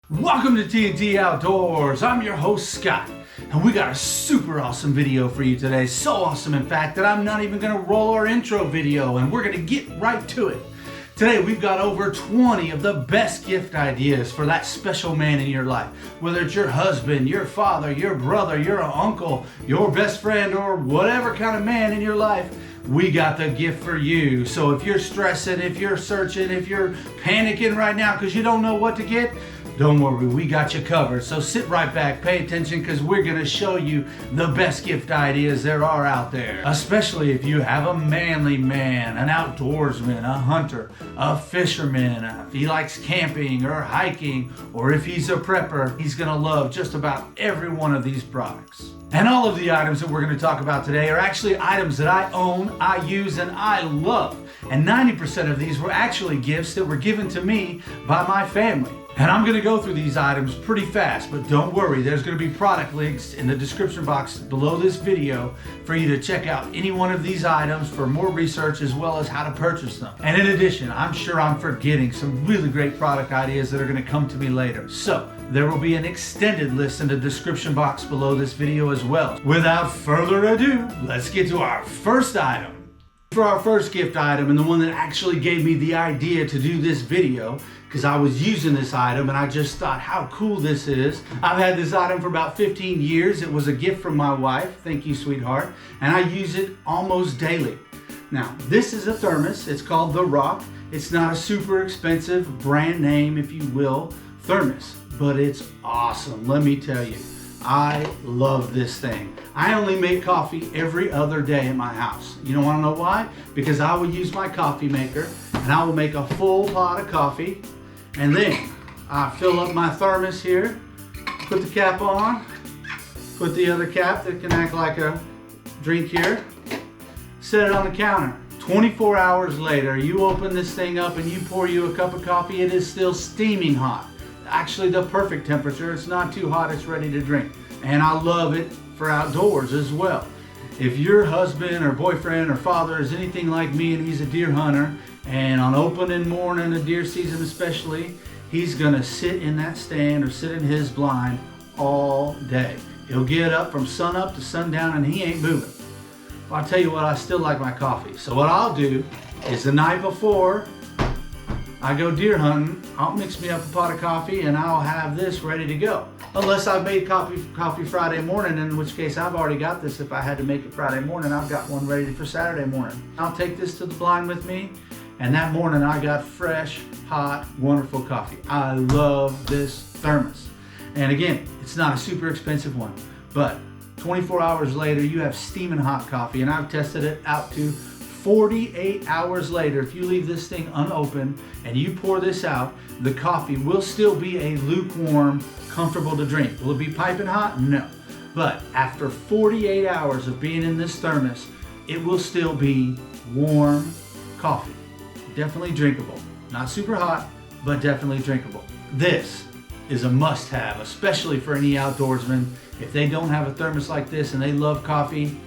Welcome to TNT Outdoors. I'm your host Scott, and we got a super awesome video for you today. So awesome, in fact, that I'm not even gonna roll our intro video, and we're gonna get right to it. Today we've got over 20 of the best gift ideas for that special man in your life. Whether it's your husband, your father, your brother, your uncle, your best friend, or whatever kind of man in your life, we got the gift for you. So if you're stressing, if you're searching, if you're panicking right now because you don't know what to get, don't worry, we got you covered. So sit right back, pay attention, because we're gonna show you the best gift ideas there are out there. Especially if you have a manly man, an outdoorsman, a hunter, a fisherman, if he likes camping or hiking, or if he's a prepper, he's gonna love just about every one of these products. And all of the items that we're gonna talk about today are actually items that I own, I use, and I love. And 90% of these were actually gifts that were given to me by my family. And I'm gonna go through these items pretty fast, but don't worry, there's gonna be product links in the description box below this video for you to check out any one of these items for more research as well as how to purchase them. And in addition, I'm sure I'm forgetting some really great product ideas that are gonna come to me later. So there will be an extended list in the description box below this video as well. Without further ado, let's get to our first item. For our first gift item, and the one that actually gave me the idea to do this video, because I was using this item and I just thought how cool this is. I've had this item for about 15 years. It was a gift from my wife. Thank you, sweetheart. And I use it almost daily. Now, this is a thermos. It's called the Rock. It's not a super expensive brand name, if you will, thermos, but it's awesome. Let me tell you, I love this thing. I only make coffee every other day at my house. You don't want to know why? Because I will use my coffee maker and I will make a full pot of coffee, and then I fill up my thermos here, put the cap on, put the other cap that can act like a drink here, set it on the counter. 24 hours later, you open this thing up and you pour you a cup of coffee. It is still steaming hot. Actually the perfect temperature. It's not too hot, it's ready to drink. And I love it for outdoors as well. If your husband or boyfriend or father is anything like me and he's a deer hunter, and on opening morning of deer season especially, he's gonna sit in that stand or sit in his blind all day. He'll get up from sun up to sundown and he ain't moving. Well, I'll tell you what, I still like my coffee. So what I'll do is the night before I go deer hunting, I'll mix me up a pot of coffee and I'll have this ready to go. Unless I've made coffee Friday morning, in which case I've already got this. If I had to make it Friday morning, I've got one ready for Saturday morning. I'll take this to the blind with me, and that morning I got fresh, hot, wonderful coffee. I love this thermos. And again, it's not a super expensive one, but 24 hours later, you have steaming hot coffee, and I've tested it out to 48 hours later. If you leave this thing unopened and you pour this out, the coffee will still be a lukewarm, comfortable to drink. Will it be piping hot? No. But after 48 hours of being in this thermos, it will still be warm coffee. Definitely drinkable. Not super hot, but definitely drinkable. This is a must-have, especially for any outdoorsman. If they don't have a thermos like this and they love coffee,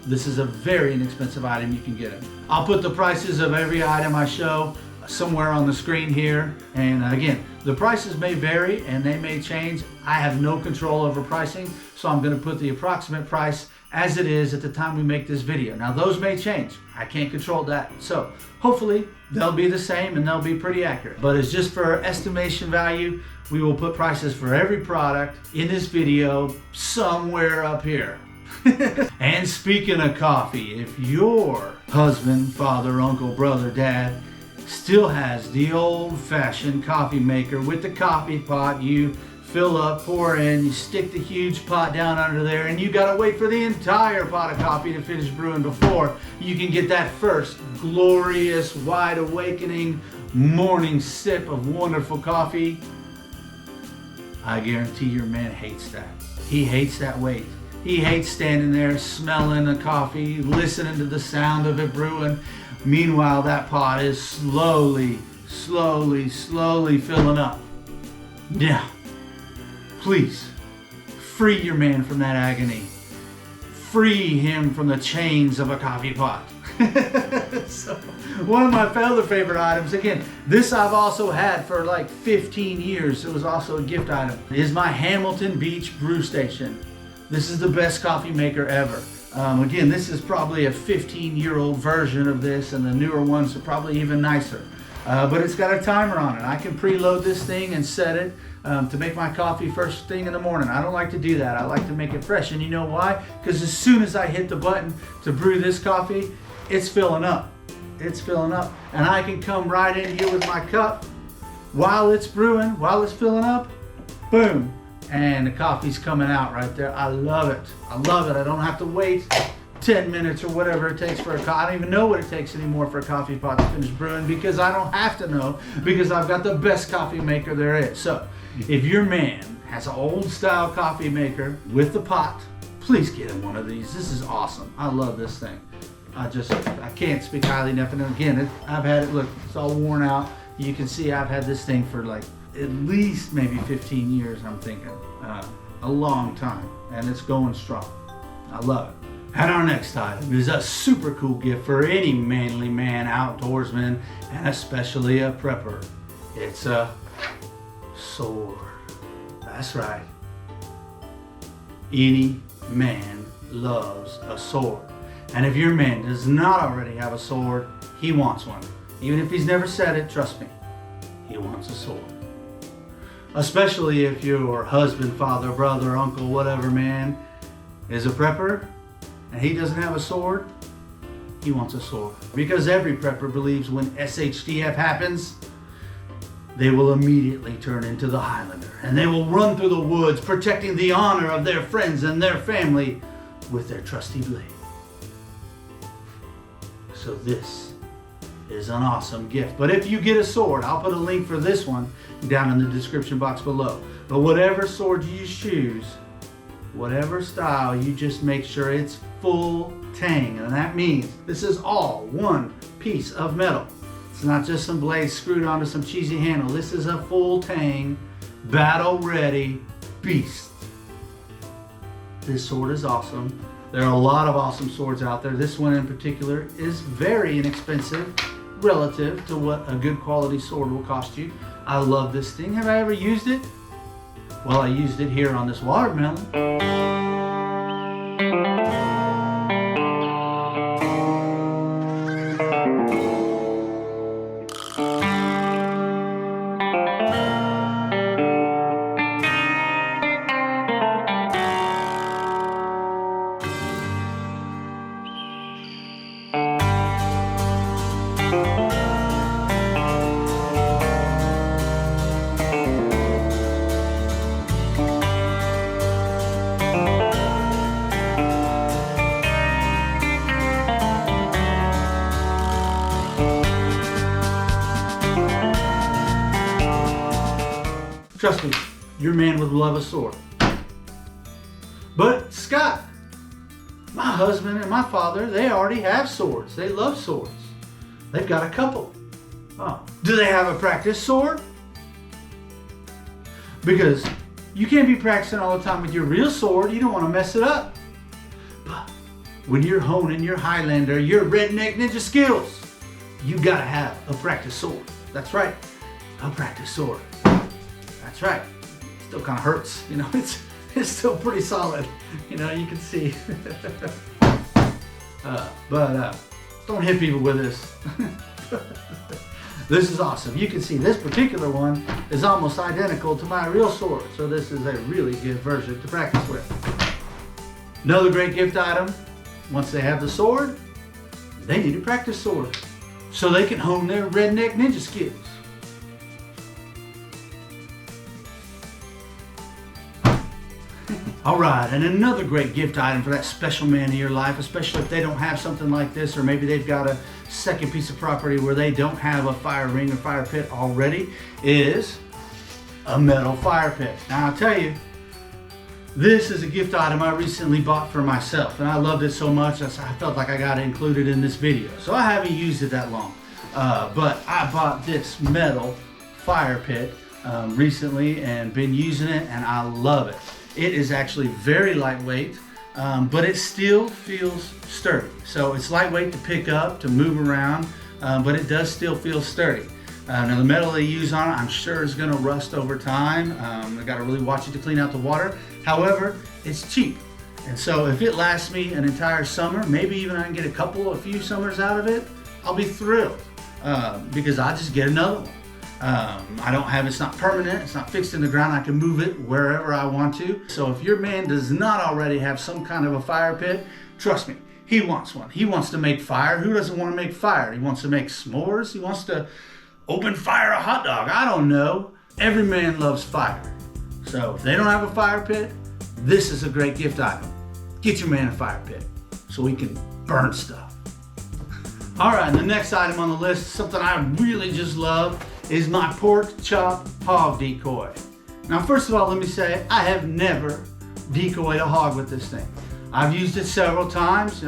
this is a very inexpensive item. You can get it. I'll put the prices of every item I show somewhere on the screen here. And again, the prices may vary and they may change. I have no control over pricing, so I'm going to put the approximate price as it is at the time we make this video. Now those may change. I can't control that. So hopefully they'll be the same and they'll be pretty accurate. But it's just for estimation value. We will put prices for every product in this video somewhere up here. And speaking of coffee, if your husband, father, uncle, brother, dad still has the old-fashioned coffee maker with the coffee pot, you fill up, pour in, you stick the huge pot down under there, and you gotta wait for the entire pot of coffee to finish brewing before you can get that first glorious, wide awakening morning sip of wonderful coffee. I guarantee your man hates that. He hates that wait. He hates standing there smelling the coffee, listening to the sound of it brewing. Meanwhile, that pot is slowly filling up. Now, please, free your man from that agony. Free him from the chains of a coffee pot. So, one of my other favorite items, again, this I've also had for like 15 years. It was also a gift item. Is my Hamilton Beach Brew Station. This is the best coffee maker ever. Again, this is probably a 15-year-old version of this, and the newer ones are probably even nicer. But it's got a timer on it. I can preload this thing and set it to make my coffee first thing in the morning. I don't like to do that. I like to make it fresh. And you know why? Because as soon as I hit the button to brew this coffee, it's filling up. It's filling up. And I can come right in here with my cup while it's brewing, while it's filling up, boom. And the coffee's coming out right there. I love it. I love it. I don't have to wait 10 minutes or whatever it takes for a coffee. I don't even know what it takes anymore for a coffee pot to finish brewing, because I don't have to know, because I've got the best coffee maker there is. So if your man has an old style coffee maker with the pot, please get him one of these. This is awesome. I love this thing. I can't speak highly enough. And again, I've had it, look, it's all worn out. You can see I've had this thing for like at least maybe 15 years, I'm thinking. A long time, and it's going strong. I love it. And our next item is a super cool gift for any manly man, outdoorsman, and especially a prepper. It's a sword. That's right. Any man loves a sword. And if your man does not already have a sword, he wants one. Even if he's never said it, trust me, he wants a sword. Especially if your husband, father, brother, uncle, whatever man is a prepper and he doesn't have a sword, he wants a sword. Because every prepper believes when SHDF happens, they will immediately turn into the Highlander, and they will run through the woods protecting the honor of their friends and their family with their trusty blade. So this is an awesome gift. But if you get a sword, I'll put a link for this one down in the description box below. But whatever sword you choose, whatever style, you just make sure it's full tang. And that means this is all one piece of metal. It's not just some blades screwed onto some cheesy handle. This is a full tang, battle ready beast. This sword is awesome. There are a lot of awesome swords out there. This one in particular is very inexpensive relative to what a good quality sword will cost you. I love this thing. Have I ever used it? Well, I used it here on this watermelon. Trust me, your man would love a sword. But Scott, my husband and my father, they already have swords. They love swords. They've got a couple. Oh, do they have a practice sword? Because you can't be practicing all the time with your real sword. You don't want to mess it up. But when you're honing your Highlander, your redneck ninja skills, you gotta have a practice sword. That's right, a practice sword. That's right. Still kind of hurts, you know. It's still pretty solid, you know. You can see. But don't hit people with this. This is awesome. You can see this particular one is almost identical to my real sword, so this is a really good version to practice with. Another great gift item. Once they have the sword, they need a practice sword so they can hone their redneck ninja skills. All right, and another great gift item for that special man in your life, especially if they don't have something like this, or maybe they've got a second piece of property where they don't have a fire ring or fire pit already, is a metal fire pit. Now I'll tell you, this is a gift item I recently bought for myself, and I loved it so much I felt like I got to include it in this video. So I haven't used it that long, but I bought this metal fire pit recently and been using it, and I love it. It is actually very lightweight. but it still feels sturdy. So it's lightweight to pick up, to move around, but it does still feel sturdy. Now the metal they use on it, I'm sure is gonna rust over time. I gotta really watch it to clean out the water. However, it's cheap. And so if it lasts me an entire summer, maybe even I can get a few summers out of it, I'll be thrilled because I just get another one. It's not permanent, it's not fixed in the ground. I can move it wherever I want to. So if your man does not already have some kind of a fire pit, trust me, he wants one. He wants to make fire. Who doesn't want to make fire? He wants to make s'mores. He wants to open fire a hot dog. I don't know. Every man loves fire. So if they don't have a fire pit, this is a great gift item. Get your man a fire pit so he can burn stuff. All right, and the next item on the list, something I really just love, is my PorkChop Hog Decoy. Now, first of all, let me say, I have never decoyed a hog with this thing. I've used it several times,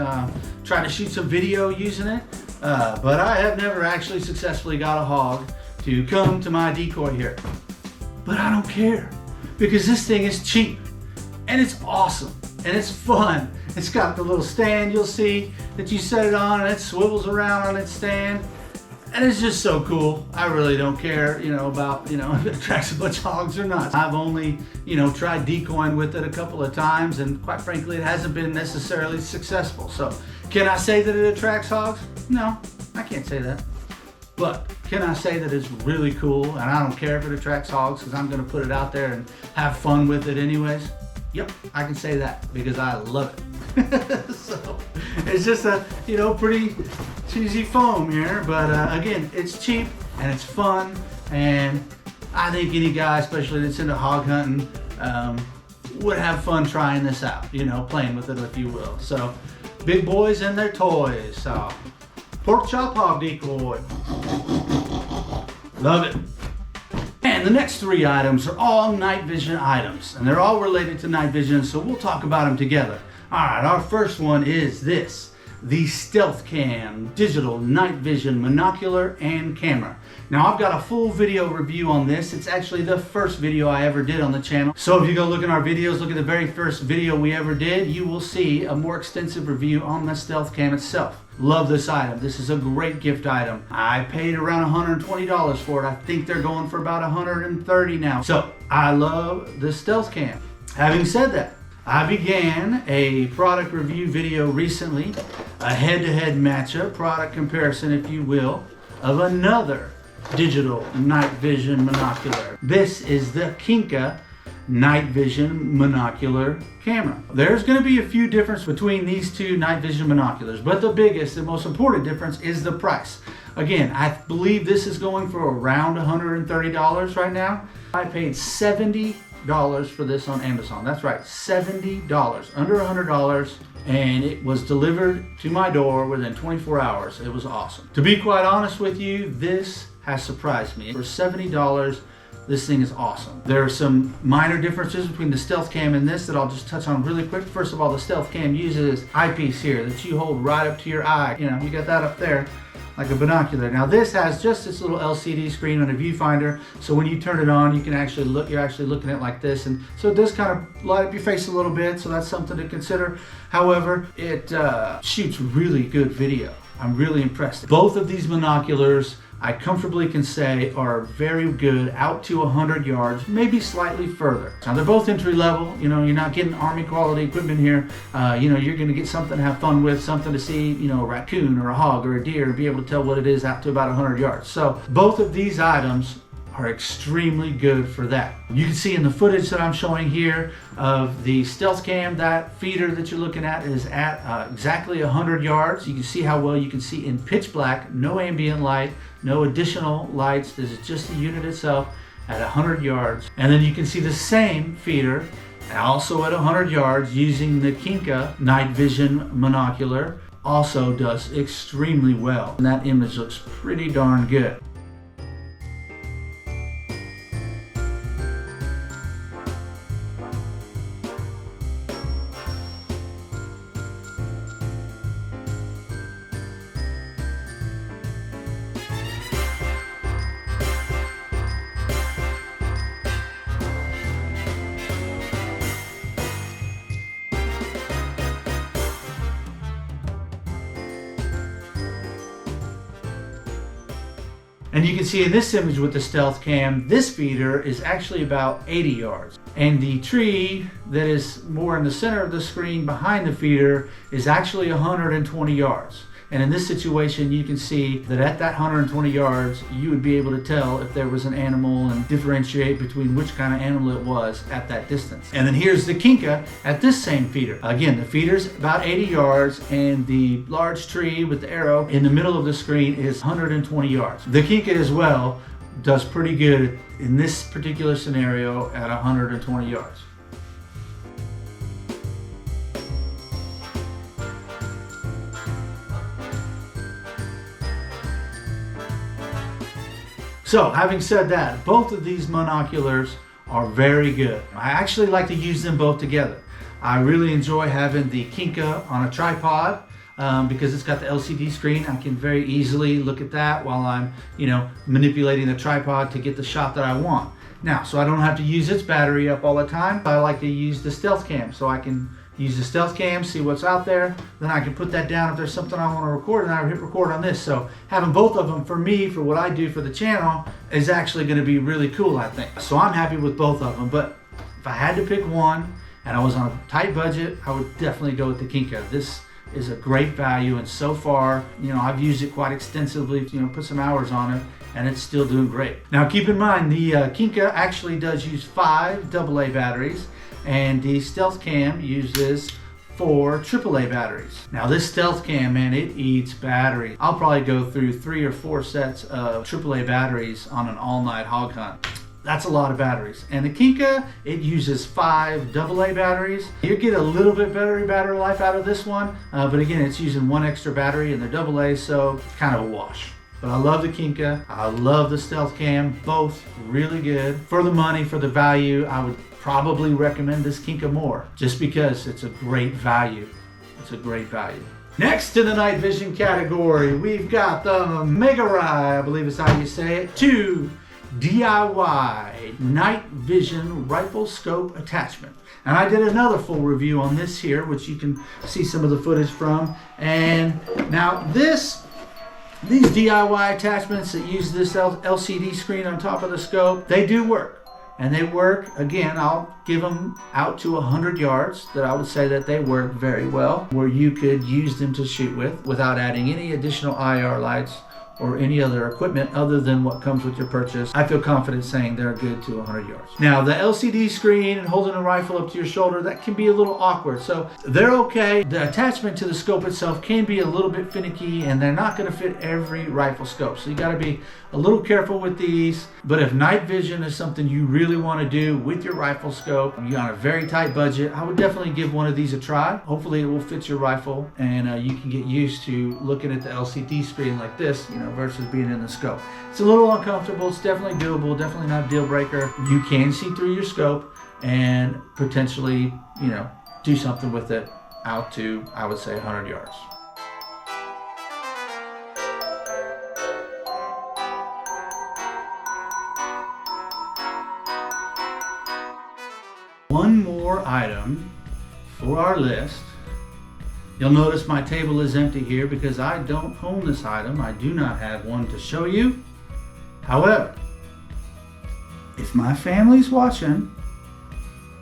tried to shoot some video using it, but I have never actually successfully got a hog to come to my decoy here. But I don't care, because this thing is cheap, and it's awesome, and it's fun. It's got the little stand you'll see that you set it on, and it swivels around on its stand. And it's just so cool. I really don't care, about, if it attracts a bunch of hogs or not. I've only, tried decoying with it a couple of times, and quite frankly, it hasn't been necessarily successful. So, can I say that it attracts hogs? No, I can't say that. But can I say that it's really cool, and I don't care if it attracts hogs because I'm gonna put it out there and have fun with it anyways? Yep, I can say that because I love it. So, it's just a, pretty cheesy foam here, but again, it's cheap and it's fun, and I think any guy, especially that's into hog hunting, would have fun trying this out, playing with it, if you will. So, big boys and their toys. So, PorkChop Hog Decoy. Love it. And the next three items are all night vision items, and they're all related to night vision, so we'll talk about them together. All right, our first one is this. The Stealth Cam Digital Night Vision Monocular and Camera. Now I've got a full video review on this. It's actually the first video I ever did on the channel. So if you go look at our videos, look at the very first video we ever did, you will see a more extensive review on the Stealth Cam itself. Love this item. This is a great gift item. I paid around $120 for it. I think they're going for about $130 now. So I love the Stealth Cam. Having said that, I began a product review video recently, a head-to-head matchup, product comparison if you will, of another digital night vision monocular. This is the KINKA Night Vision Monocular camera. There's going to be a few differences between these two night vision monoculars, but the biggest and most important difference is the price. Again, I believe this is going for around $130 right now. I paid $70 for this on Amazon. That's right, $70, under $100, and it was delivered to my door within 24 hours. It was awesome. To be quite honest with you, this has surprised me. For $70, this thing is awesome. There are some minor differences between the Stealth Cam and this that I'll just touch on really quick. First of all, the Stealth Cam uses this eyepiece here that you hold right up to your eye. You got that up there like a binocular. Now this has just this little LCD screen on a viewfinder, so when you turn it on, you can actually look, you're actually looking at it like this, and so it does kind of light up your face a little bit, so that's something to consider. However, it shoots really good video. I'm really impressed. Both of these monoculars, I comfortably can say, are very good out to 100 yards, maybe slightly further. Now they're both entry level, you're not getting Army quality equipment here. You're gonna get something to have fun with, something to see, a raccoon or a hog or a deer, and be able to tell what it is out to about 100 yards. So both of these items are extremely good for that. You can see in the footage that I'm showing here of the Stealth Cam, that feeder that you're looking at is at exactly 100 yards. You can see how well you can see in pitch black, no ambient light, no additional lights. This is just the unit itself at 100 yards. And then you can see the same feeder also at 100 yards using the KINKA Night Vision Monocular. Also does extremely well. And that image looks pretty darn good. And you can see in this image with the stealth cam, this feeder is actually about 80 yards. And the tree that is more in the center of the screen behind the feeder is actually 120 yards. And in this situation, you can see that at that 120 yards, you would be able to tell if there was an animal and differentiate between which kind of animal it was at that distance. And then here's the KINKA at this same feeder. Again, the feeder's about 80 yards and the large tree with the arrow in the middle of the screen is 120 yards. The KINKA as well does pretty good in this particular scenario at 120 yards. So, having said that, both of these monoculars are very good. I actually like to use them both together. I really enjoy having the KINKA on a tripod because it's got the LCD screen. I can very easily look at that while I'm, manipulating the tripod to get the shot that I want. Now, so I don't have to use its battery up all the time. I like to use the stealth cam so I can use the stealth cam, see what's out there, then I can put that down if there's something I want to record, and I hit record on this. So having both of them for me, for what I do for the channel, is actually going to be really cool, I think. So I'm happy with both of them, but if I had to pick one and I was on a tight budget, I would definitely go with the KINKA. This is a great value, and so far, I've used it quite extensively, put some hours on it, and it's still doing great. Now keep in mind, the KINKA actually does use 5 AA batteries, and the stealth cam uses 4 AAA batteries. Now this stealth cam, man, it eats battery. I'll probably go through 3 or 4 sets of AAA batteries on an all-night hog hunt. That's a lot of batteries. And the KINKA, it uses 5 AA batteries. You get a little bit better battery life out of this one, but again, it's using 1 extra battery and they're AA, so it's kind of a wash. But I love the KINKA, I love the stealth cam, both really good. For the money, for the value, I would probably recommend this KINKA more, just because it's a great value. It's a great value. Next in the night vision category, we've got the Megaorei, I believe is how you say it, 2 DIY night vision rifle scope attachment. And I did another full review on this here, which you can see some of the footage from. And now these DIY attachments that use this LCD screen on top of the scope, they do work. And they work, again, I'll give them out to 100 yards, that I would say that they work very well, where you could use them to shoot with without adding any additional IR lights or any other equipment other than what comes with your purchase. I feel confident saying they're good to 100 yards. Now, the LCD screen and holding a rifle up to your shoulder, that can be a little awkward. So they're okay. The attachment to the scope itself can be a little bit finicky, and they're not going to fit every rifle scope. So you got to be a little careful with these. But if night vision is something you really want to do with your rifle scope, you're on a very tight budget, I would definitely give one of these a try. Hopefully it will fit your rifle, and you can get used to looking at the LCD screen like this, versus being in the scope. It's a little uncomfortable. It's definitely doable. Definitely not a deal breaker. You can see through your scope and potentially, do something with it out to, I would say, 100 yards. One more item for our list. You'll notice my table is empty here because I don't own this item. I do not have one to show you. However, if my family's watching,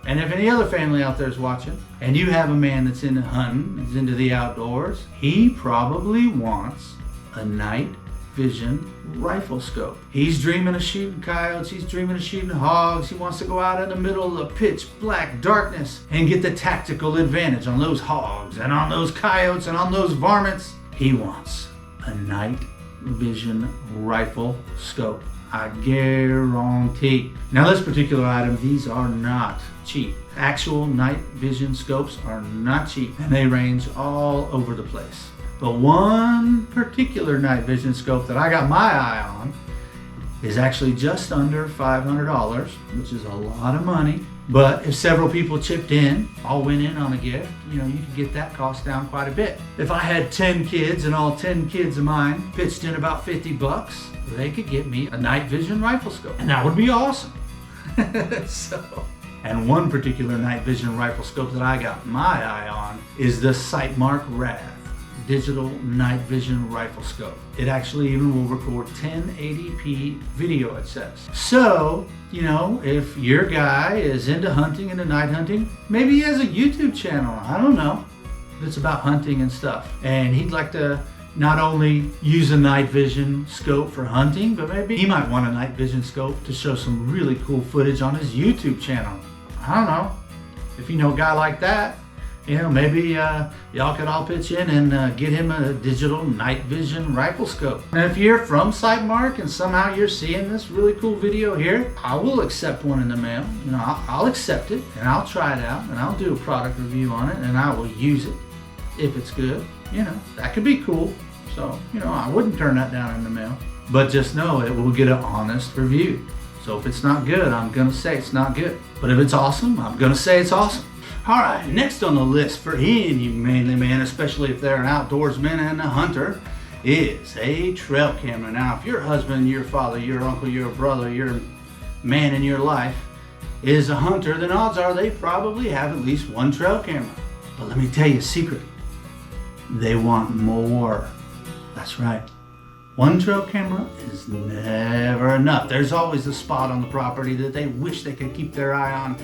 and if any other family out there is watching, and you have a man that's into hunting, is into the outdoors, he probably wants a night vision rifle scope. He's dreaming of shooting coyotes, he's dreaming of shooting hogs, he wants to go out in the middle of pitch black darkness and get the tactical advantage on those hogs and on those coyotes and on those varmints. He wants a night vision rifle scope, I guarantee. Now this particular item, these are not cheap. Actual night vision scopes are not cheap, and they range all over the place. But one particular night vision scope that I got my eye on is actually just under $500, which is a lot of money. But if several people chipped in, all went in on a gift, you could get that cost down quite a bit. If I had 10 kids and all 10 kids of mine pitched in about $50, they could get me a night vision rifle scope, and that would be awesome. And one particular night vision rifle scope that I got my eye on is the Sightmark Wraith. digital night vision riflescope. It actually even will record 1080p video, it says. So, you know, if your guy is into hunting, into night hunting, maybe he has a YouTube channel, I don't know, that's about hunting and stuff. And he'd like to not only use a night vision scope for hunting, but maybe he might want a night vision scope to show some really cool footage on his YouTube channel. I don't know. If you know a guy like that, you know, maybe y'all could all pitch in and get him a digital night vision riflescope. And if you're from Sightmark and somehow you're seeing this really cool video here, I will accept one in the mail. You know, I'll accept it and I'll try it out and I'll do a product review on it and I will use it if it's good. You know, that could be cool. So, you know, I wouldn't turn that down in the mail. But just know it will get an honest review. So if it's not good, I'm gonna say it's not good. But if it's awesome, I'm gonna say it's awesome. All right, next on the list for any manly man, especially if they're an outdoorsman and a hunter, is a trail camera. Now, if your husband, your father, your uncle, your brother, your man in your life is a hunter, then odds are they probably have at least one trail camera. But let me tell you a secret. They want more. That's right. One trail camera is never enough. There's always a spot on the property that they wish they could keep their eye on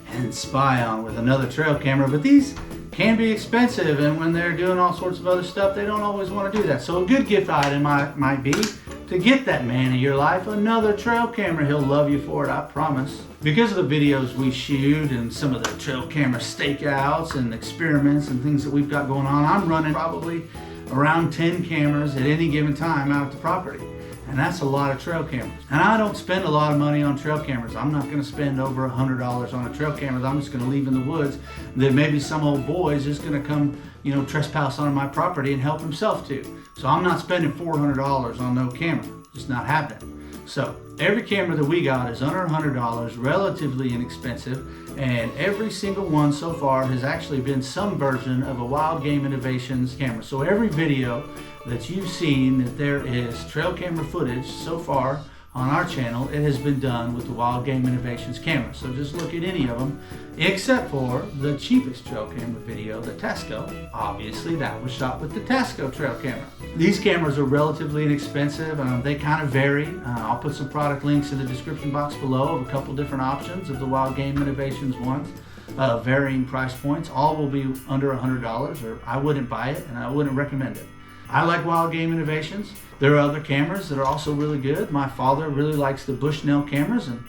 and spy on with another trail camera, but these can be expensive, and when they're doing all sorts of other stuff, they don't always want to do that. So a good gift item might be to get that man in your life another trail camera. He'll love you for it, I promise. Because of the videos we shoot and some of the trail camera stakeouts and experiments and things that we've got going on, I'm running probably around 10 cameras at any given time out at the property. And that's a lot of trail cameras. And I don't spend a lot of money on trail cameras. I'm not gonna spend over $100 on a trail camera that I'm just gonna leave in the woods that maybe some old boy is just gonna come, you know, trespass on my property and help himself to. So I'm not spending $400 on no camera. It's not happening. So every camera that we got is under $100, relatively inexpensive, and every single one so far has actually been some version of a WildGame Innovations camera. So every video that you've seen that there is trail camera footage so far on our channel, it has been done with the WildGame Innovations camera. So just look at any of them, except for the cheapest trail camera video, the Tasco. Obviously that was shot with the Tasco trail camera. These cameras are relatively inexpensive. They kind of vary. I'll put some product links in the description box below of a couple different options of the WildGame Innovations ones. Varying price points. All will be under $100, or I wouldn't buy it and I wouldn't recommend it. I like WildGame Innovations. There are other cameras that are also really good. My father really likes the Bushnell cameras, and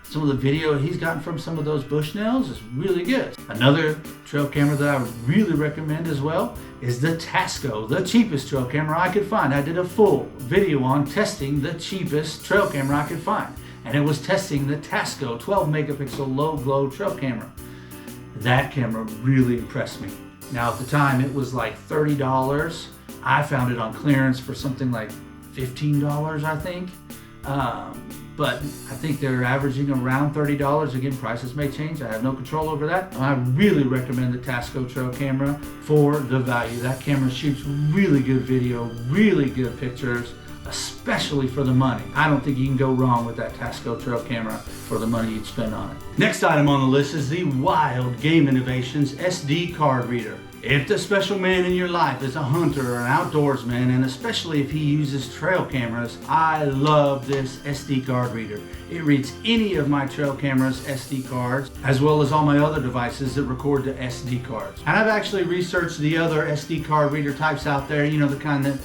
some of the video he's gotten from some of those Bushnells is really good. Another trail camera that I really recommend as well is the Tasco, the cheapest trail camera I could find. I did a full video on testing the cheapest trail camera I could find, and it was testing the Tasco 12 megapixel low glow trail camera. That camera really impressed me. Now at the time it was like $30. I found it on clearance for something like $15, I think. But I think they're averaging around $30. Again, prices may change. I have no control over that. I really recommend the Tasco trail camera for the value. That camera shoots really good video, really good pictures, especially for the money. I don't think you can go wrong with that Tasco trail camera for the money you'd spend on it. Next item on the list is the WildGame Innovations SD card reader. If the special man in your life is a hunter or an outdoorsman, and especially if he uses trail cameras, I love this SD card reader. It reads any of my trail cameras' SD cards, as well as all my other devices that record to SD cards. And I've actually researched the other SD card reader types out there, you know, the kind that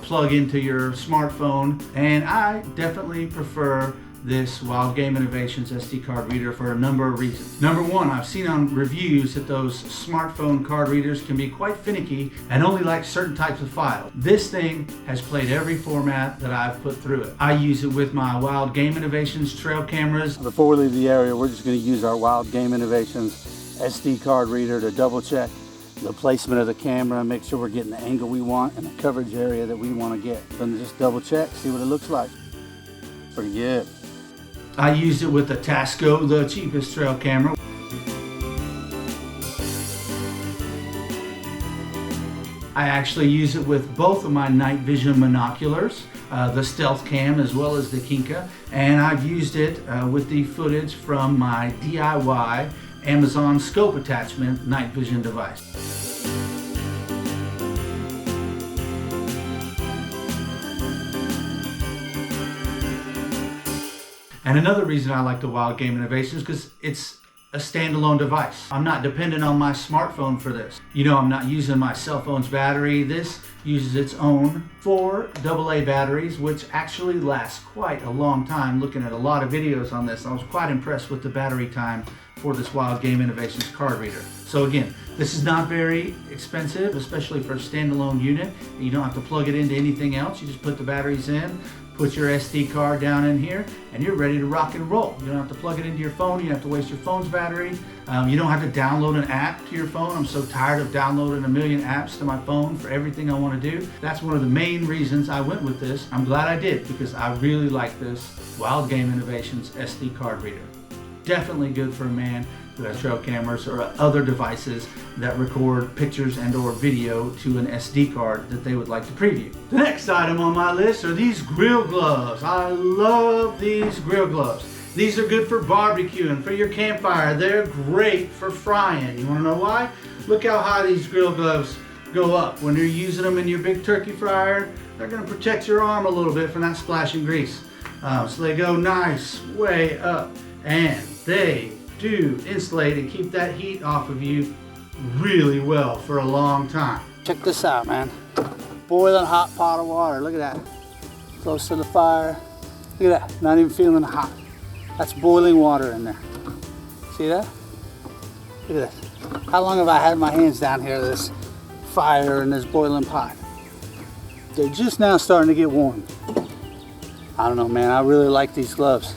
plug into your smartphone, and I definitely prefer this WildGame Innovations SD card reader for a number of reasons. Number one, I've seen on reviews that those smartphone card readers can be quite finicky and only like certain types of files. This thing has played every format that I've put through it. I use it with my WildGame Innovations trail cameras. Before we leave the area, we're just going to use our WildGame Innovations SD card reader to double check the placement of the camera, make sure we're getting the angle we want and the coverage area that we want to get. Then just double check, see what it looks like. Pretty good. I used it with the Tasco, the cheapest trail camera. I actually use it with both of my night vision monoculars, the Stealth Cam as well as the KINKA, and I've used it with the footage from my DIY Amazon scope attachment night vision device. And another reason I like the WildGame innovation is because it's a standalone device. I'm not dependent on my smartphone for this. You know, I'm not using my cell phone's battery. This uses its own 4 AA batteries, which actually last quite a long time. Looking at a lot of videos on this, I was quite impressed with the battery time for this WildGame Innovations card reader. So again, this is not very expensive, especially for a standalone unit. You don't have to plug it into anything else. You just put the batteries in, put your SD card down in here, and you're ready to rock and roll. You don't have to plug it into your phone. You don't have to waste your phone's battery. You don't have to download an app to your phone. I'm so tired of downloading a million apps to my phone for everything I want to do. That's one of the main reasons I went with this. I'm glad I did, because I really like this WildGame Innovations SD card reader. Definitely good for a man who has trail cameras or other devices that record pictures and or video to an SD card that they would like to preview. The next item on my list are these grill gloves. I love these grill gloves. These are good for barbecuing, for your campfire. They're great for frying. You wanna know why? Look how high these grill gloves go up. When you're using them in your big turkey fryer, they're gonna protect your arm a little bit from that splashing grease. So they go nice way up, and they do insulate and keep that heat off of you really well for a long time. Check this out, man. Boiling hot pot of water. Look at that. Close to the fire. Look at that. Not even feeling hot. That's boiling water in there. See that? Look at this. How long have I had my hands down here to this fire and this boiling pot? They're just now starting to get warm. I don't know, man. I really like these gloves.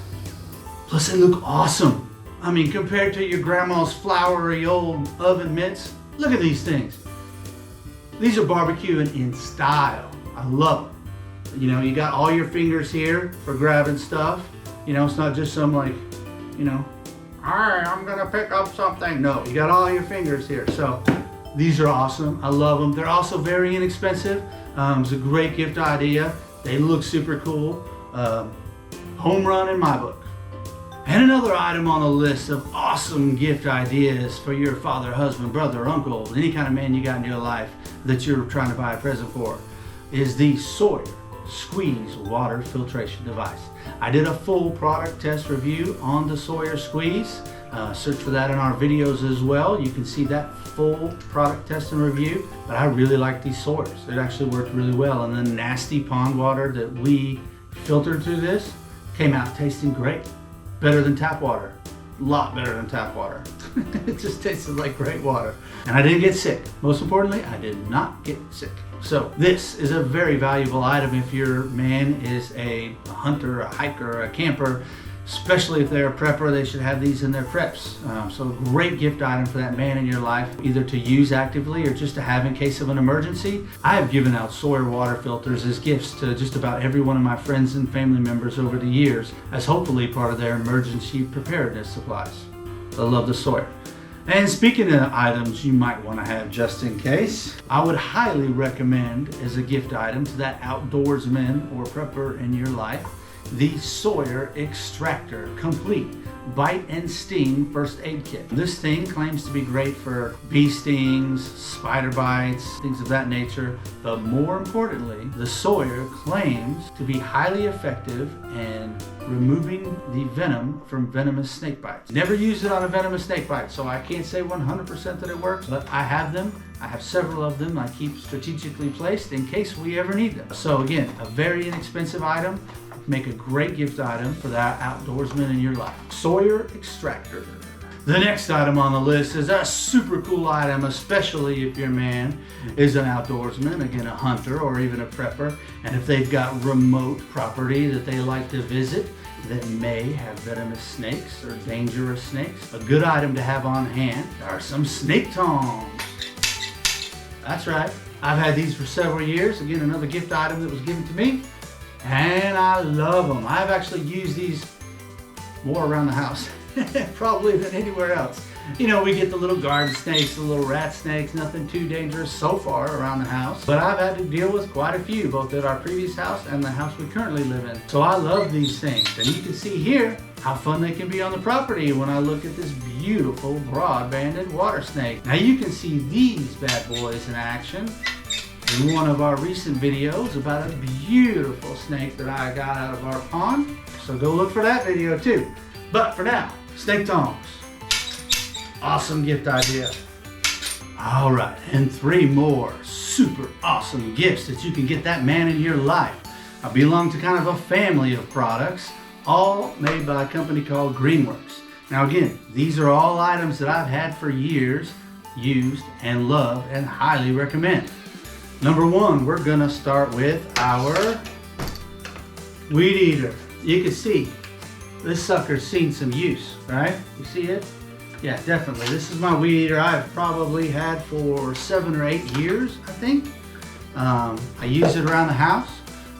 Plus they look awesome. I mean, compared to your grandma's floury old oven mitts, look at these things. These are barbecuing in style. I love them. You know, you got all your fingers here for grabbing stuff. You know, it's not just some like, you know, all right, I'm gonna pick up something. No, you got all your fingers here. So these are awesome. I love them. They're also very inexpensive. It's a great gift idea. They look super cool. Home run in my book. And another item on the list of awesome gift ideas for your father, husband, brother, uncle, any kind of man you got in your life that you're trying to buy a present for is the Sawyer Squeeze Water Filtration Device. I did a full product test review on the Sawyer Squeeze. Search for that in our videos as well. You can see that full product test and review. But I really like these Sawyers. It actually worked really well. And the nasty pond water that we filtered through this came out tasting great. Better than tap water. A lot better than tap water. It just tasted like great water. And I didn't get sick. Most importantly, I did not get sick. So this is a very valuable item if your man is a hunter, a hiker, a camper, especially if they're a prepper. They should have these in their preps. So a great gift item for that man in your life, either to use actively or just to have in case of an emergency. I have given out Sawyer water filters as gifts to just about every one of my friends and family members over the years, as hopefully part of their emergency preparedness supplies. I love the Sawyer. And speaking of items you might want to have just in case, I would highly recommend as a gift item to that outdoorsman or prepper in your life, the Sawyer Extractor Complete Bite and Sting First Aid Kit. This thing claims to be great for bee stings, spider bites, things of that nature, but more importantly, the Sawyer claims to be highly effective in removing the venom from venomous snake bites. Never used it on a venomous snake bite, so I can't say 100% that it works, but I have them. I have several of them I keep strategically placed in case we ever need them. So again, a very inexpensive item. Make a great gift item for that outdoorsman in your life. Sawyer Extractor. The next item on the list is a super cool item, especially if your man is an outdoorsman, again a hunter or even a prepper, and if they've got remote property that they like to visit that may have venomous snakes or dangerous snakes. A good item to have on hand are some snake tongs. That's right, I've had these for several years. Again, another gift item that was given to me. And I love them. I've actually used these more around the house, probably than anywhere else. You know, we get the little garden snakes, the little rat snakes, nothing too dangerous so far around the house. But I've had to deal with quite a few, both at our previous house and the house we currently live in. So I love these things. And you can see here how fun they can be on the property when I look at this beautiful broad-banded water snake. Now you can see these bad boys in action in one of our recent videos about a beautiful snake that I got out of our pond. So go look for that video too. But for now, snake tongs. Awesome gift idea. All right, and 3 more super awesome gifts that you can get that man in your life. I belong to kind of a family of products, all made by a company called GreenWorks. Now again, these are all items that I've had for years, used and love and highly recommend. Number 1, we're gonna start with our weed eater. You can see this sucker's seen some use, right? You see it? Yeah, definitely. This is my weed eater I've probably had for 7 or 8 years, I think. I use it around the house,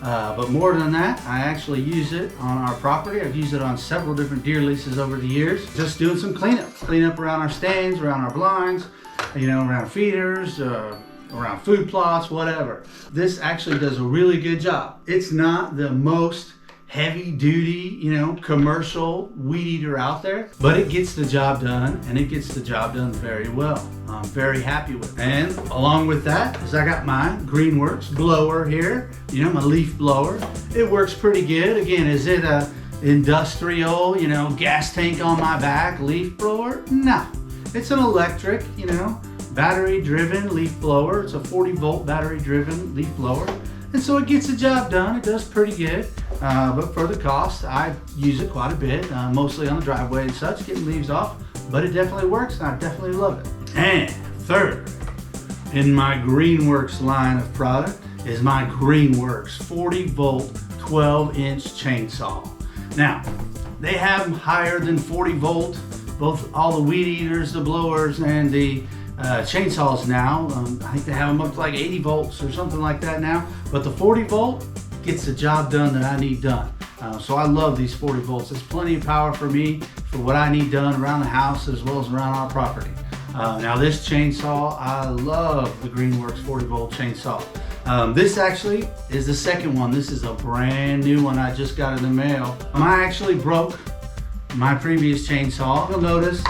but more than that, I actually use it on our property. I've used it on several different deer leases over the years. Just doing some cleanup. Clean up around our stands, around our blinds, you know, around feeders, around food plots, whatever. This actually does a really good job. It's not the most heavy duty, you know, commercial weed eater out there, but it gets the job done, and it gets the job done very well. I'm very happy with it. And along with that is I got my GreenWorks blower here, you know, my leaf blower. It works pretty good. Again, is it a industrial, you know, gas tank on my back leaf blower? No, it's an electric, you know, battery driven leaf blower. It's a 40-volt battery driven leaf blower. And so it gets the job done. It does pretty good, but for the cost, I use it quite a bit, mostly on the driveway and such, getting leaves off, but it definitely works, and I definitely love it. And third, in my GreenWorks line of product is my GreenWorks 40-volt, 12-inch chainsaw. Now, they have them higher than 40 volt, both all the weed eaters, the blowers, and the chainsaws now. I think they have them up to like 80 volts or something like that now, but the 40 volt gets the job done that I need done. So I love these 40 volts. It's plenty of power for me for what I need done around the house as well as around our property. Now this chainsaw, I love the GreenWorks 40 volt chainsaw. This actually is the second one. This is a brand new one I just got in the mail. I actually broke my previous chainsaw. You'll notice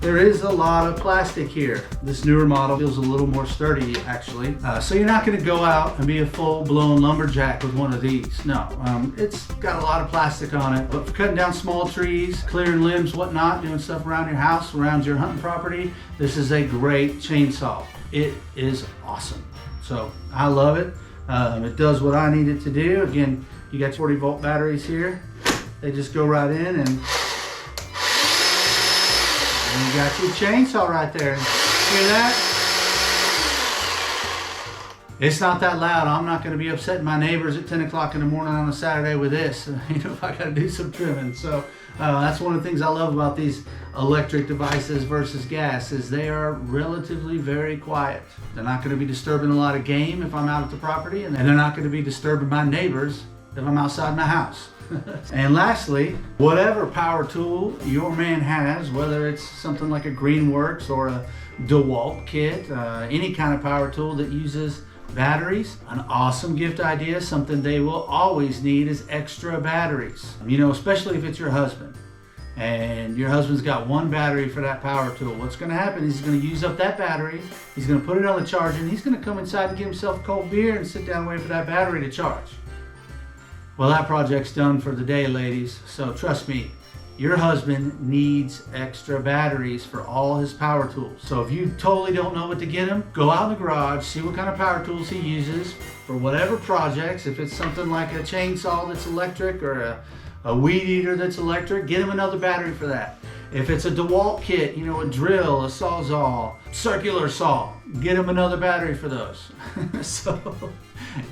there is a lot of plastic here. This newer model feels a little more sturdy, actually. So you're not gonna go out and be a full-blown lumberjack with one of these. No, it's got a lot of plastic on it, but for cutting down small trees, clearing limbs, whatnot, doing stuff around your house, around your hunting property, this is a great chainsaw. It is awesome. So I love it. It does what I need it to do. Again, you got 40-volt batteries here. They just go right in, and you got your chainsaw right there. Hear that? It's not that loud. I'm not going to be upsetting my neighbors at 10 o'clock in the morning on a Saturday with this, you know, if I got to do some trimming. So that's one of the things I love about these electric devices versus gas, is they are relatively very quiet. They're not going to be disturbing a lot of game if I'm out at the property, and they're not going to be disturbing my neighbors if I'm outside my house. And lastly, whatever power tool your man has, whether it's something like a GreenWorks or a DeWalt kit, any kind of power tool that uses batteries, an awesome gift idea. Something they will always need is extra batteries. You know, especially if it's your husband and your husband's got one battery for that power tool. What's going to happen is he's going to use up that battery, he's going to put it on the charger, and he's going to come inside and get himself a cold beer and sit down and wait for that battery to charge. Well, that project's done for the day, ladies. So trust me, your husband needs extra batteries for all his power tools. So if you totally don't know what to get him, go out in the garage, see what kind of power tools he uses for whatever projects. If it's something like a chainsaw that's electric or a weed eater that's electric, get him another battery for that. If it's a DeWalt kit, you know, a drill, a sawzall, circular saw, get him another battery for those. So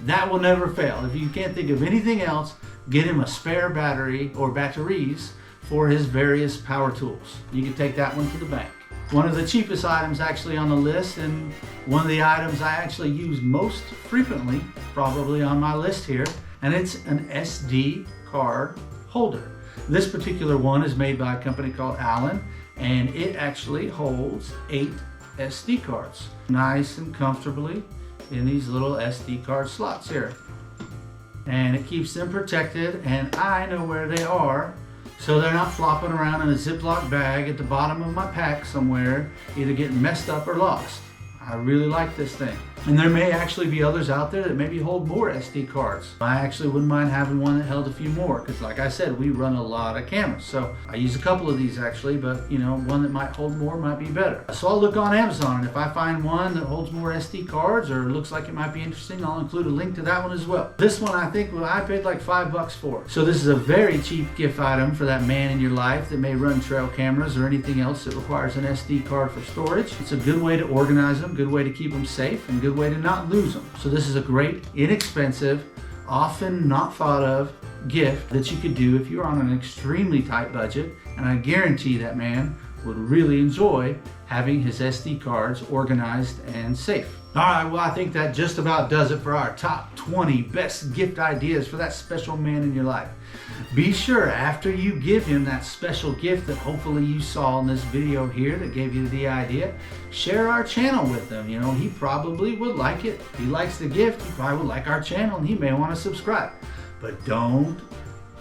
that will never fail. If you can't think of anything else, get him a spare battery or batteries for his various power tools. You can take that one to the bank. One of the cheapest items actually on the list, and one of the items I actually use most frequently, probably on my list here, and it's an SD card holder. This particular one is made by a company called Allen, and it actually holds 8 SD cards, nice and comfortably in these little SD card slots here. And it keeps them protected, and I know where they are, so they're not flopping around in a Ziploc bag at the bottom of my pack somewhere, either getting messed up or lost. I really like this thing. And there may actually be others out there that maybe hold more SD cards. I actually wouldn't mind having one that held a few more, because like I said, we run a lot of cameras. So I use a couple of these actually, but you know, one that might hold more might be better. So I'll look on Amazon, and if I find one that holds more SD cards or looks like it might be interesting, I'll include a link to that one as well. This one I think I paid like $5 for. So this is a very cheap gift item for that man in your life that may run trail cameras or anything else that requires an SD card for storage. It's a good way to organize them, good way to keep them safe, and good way to not lose them. So this is a great, inexpensive, often not thought of gift that you could do if you're on an extremely tight budget, and I guarantee that man would really enjoy having his SD cards organized and safe. All right, well, I think that just about does it for our top 20 best gift ideas for that special man in your life. Be sure after you give him that special gift that hopefully you saw in this video here that gave you the idea, share our channel with them. You know, he probably would like it. If he likes the gift, he probably would like our channel, and he may want to subscribe. But don't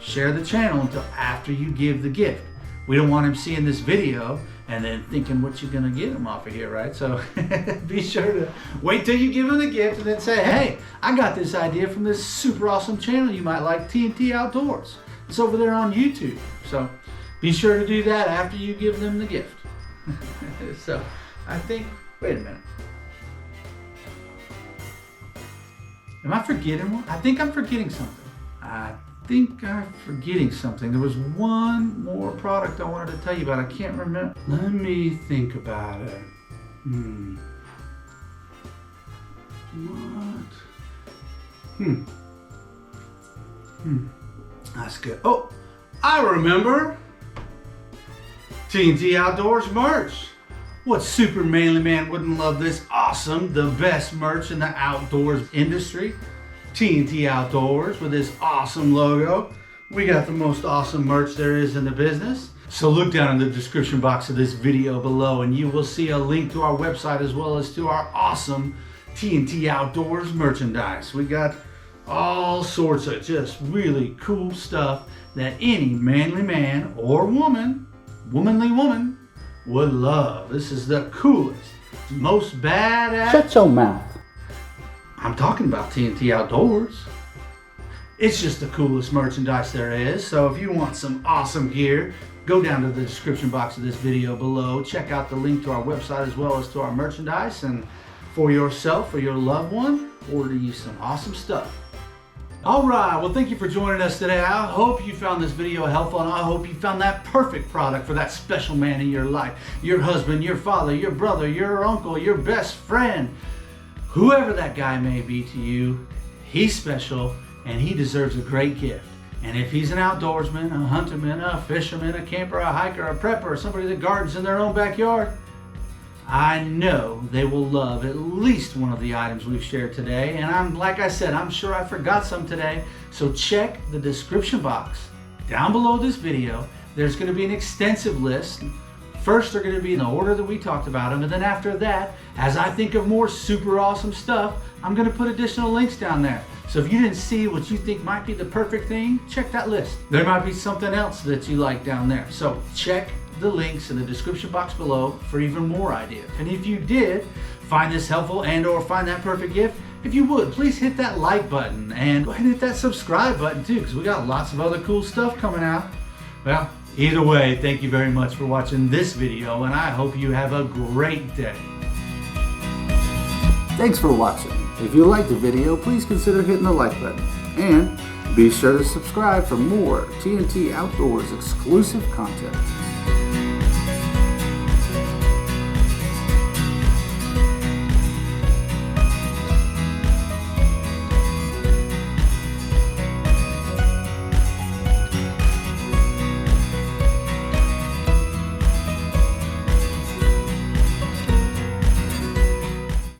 share the channel until after you give the gift. We don't want him seeing this video and then thinking what you're gonna get him off of here, right? So be sure to wait till you give him the gift and then say, hey, I got this idea from this super awesome channel you might like, TNT Outdoors. It's over there on YouTube. So be sure to do that after you give them the gift. So I think, wait a minute. Am I forgetting one? I think I'm forgetting something. I think I'm forgetting something. There was one more product I wanted to tell you about. I can't remember. Let me think about it. What? That's good. Oh, I remember. TNT Outdoors merch. What super manly man wouldn't love this awesome, the best merch in the outdoors industry? TNT Outdoors with this awesome logo. We got the most awesome merch there is in the business. So look down in the description box of this video below and you will see a link to our website as well as to our awesome TNT Outdoors merchandise. We got all sorts of just really cool stuff that any manly man or woman, womanly woman, would love. This is the coolest, most badass. Shut your mouth. I'm talking about TNT Outdoors. It's just the coolest merchandise there is. So if you want some awesome gear, go down to the description box of this video below. Check out the link to our website as well as to our merchandise. And for yourself or your loved one, order you some awesome stuff. All right, well, thank you for joining us today. I hope you found this video helpful, and I hope you found that perfect product for that special man in your life. Your husband, your father, your brother, your uncle, your best friend. Whoever that guy may be to you, he's special and he deserves a great gift. And if he's an outdoorsman, a hunterman, a fisherman, a camper, a hiker, a prepper, somebody that gardens in their own backyard, I know they will love at least one of the items we've shared today. And like I said, I'm sure I forgot some today. So check the description box down below this video. There's going to be an extensive list. First, they're going to be in the order that we talked about them, and then after that, as I think of more super awesome stuff, I'm going to put additional links down there. So if you didn't see what you think might be the perfect thing, check that list. There might be something else that you like down there. So check the links in the description box below for even more ideas. And if you did find this helpful and or find that perfect gift, if you would, please hit that like button and go ahead and hit that subscribe button too, because we got lots of other cool stuff coming out. Well, either way, thank you very much for watching this video, and I hope you have a great day. Thanks for watching. If you liked the video, please consider hitting the like button. And be sure to subscribe for more TNT Outdoors exclusive content.